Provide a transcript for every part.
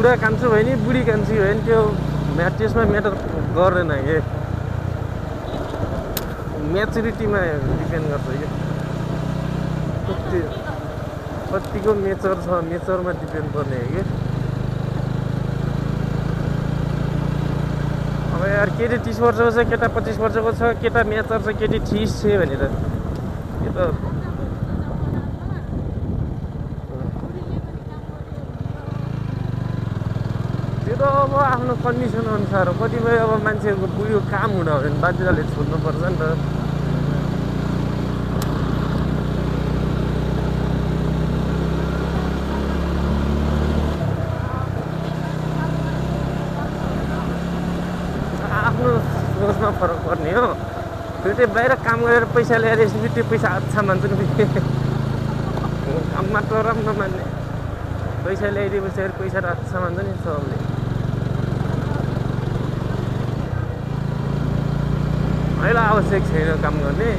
बुढा कान्छो भयो नि बुढी कान्छी भयो नि त्यो त्यसमा म्याटर गर्दैन के म्याचुरिटीमा डिपेन्ड गर्छ यो कतिको मेचर छ मेचरमा डिपेन्ड पर्ने हो कि अब यार केटी 30 वर्षको छ केटा 25 वर्षको छ केटा मेचर छ केटी 30 छ भनेर यो त त्यो त अब आफ्नो कन्डिसन अनुसार हो कतिपय अब मान्छेहरूको बुढो काम हुन हो भने बाध्यताले छोड्नुपर्छ नि त सोचमा फरक पर्ने हो फेरि बाहिर काम गरेर पैसा ल्याएर यसरी त्यो पैसा अच्छा मान्छ नि काममा त राम्रो मान्ने पैसा ल्याइदिएपछि पैसा अच्छा मान्छ नि सबले अहिले आवश्यक छैन काम गर्ने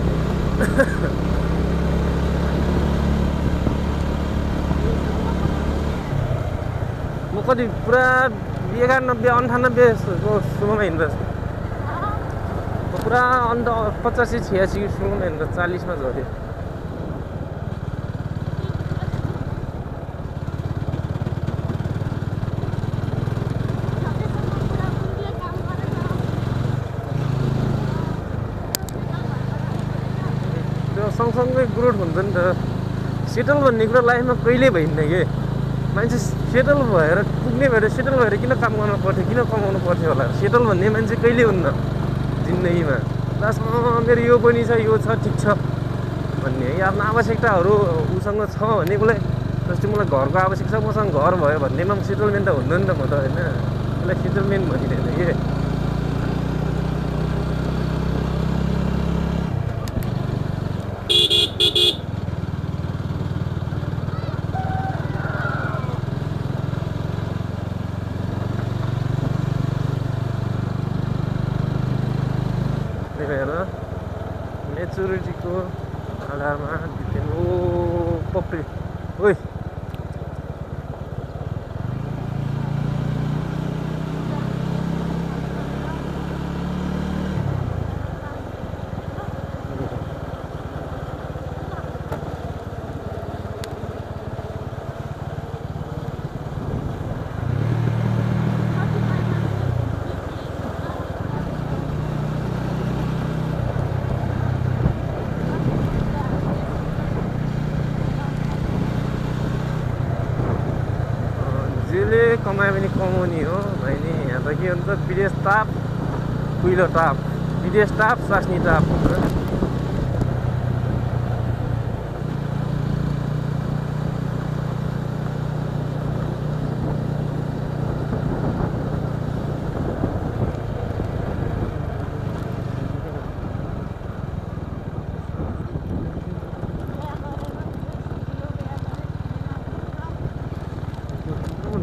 म कति पुरा 91-98 को सुरुमा हिँड्दैछु पुरा अन्त 85-86 सुरुमा हिँड्दा 40 मा झऱ्यो त्यो सँगसँगै ग्रोथ हुन्छ नि त सेटल भन्ने कुरा लाइफमा कहिले भइन्न के मान्छे सेटल भएर पुग्ने भएर सेटल भएर किन काम गर्नु पर्थ्यो किन कमाउनु पर्थ्यो होला सेटल भन्ने मान्छे कहिले हुन्न जिन्दगीमा लास्टमा मेरो यो पनि छ यो छ ठिक छ भन्ने आफ्नो आवश्यकताहरू उसँग छ भनेकोलाई जस्तै मलाई घरको आवश्यकता छ मसँग घर भयो भन्नेमा सेटलमेन्ट त हुन्न नि त म त होइन त्यसलाई सेटलमेन्ट भनिँदैन के मेच्युरिटीको आधारमा डिपेन्ड ओ पप्पी ओइ कमाए पनि कमाउने हो भाइ नि यहाँ त के हुन्छ विदेश ताप कुइलो ताप विदेश ताप स्वास्नी ताप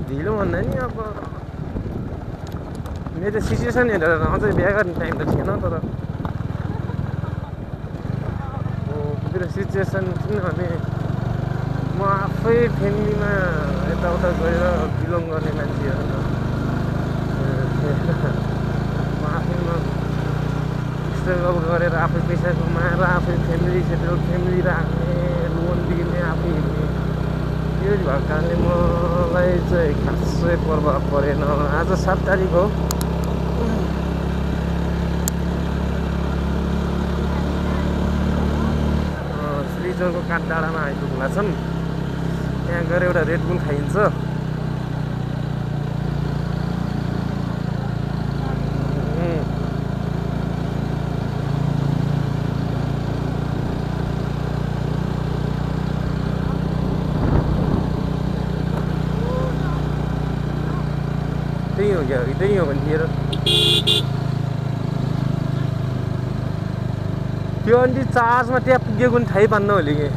ढिलो भन्दा नि अब मेरो सिचुएसन हेरेर अझै बिहा गर्ने टाइम त थिएन तर मेरो सिचुएसन किनभने म आफै फ्यामिलीमा यताउता गएर बिलोङ गर्ने मान्छे हो म आफैमा स्ट्रगल गरेर आफै पैसा कमाएर आफै फ्यामिली सेटल फ्यामिली राख्ने लोन दिने आफै हिँड्ने यो भएको कारणले मलाई चाहिँ खासै प्रभाव परेन आज 7 तारिक हो श्रीचौरको काठडाँडामा आइपुग्ला छन् त्यहाँ गएर एउटा रेड बुल खाइन्छ त्यही हो क्या त्यही हो भने त्यो अन्त चार्जमा त्यहाँ पुगेको पनि थाहै पान्न होला कि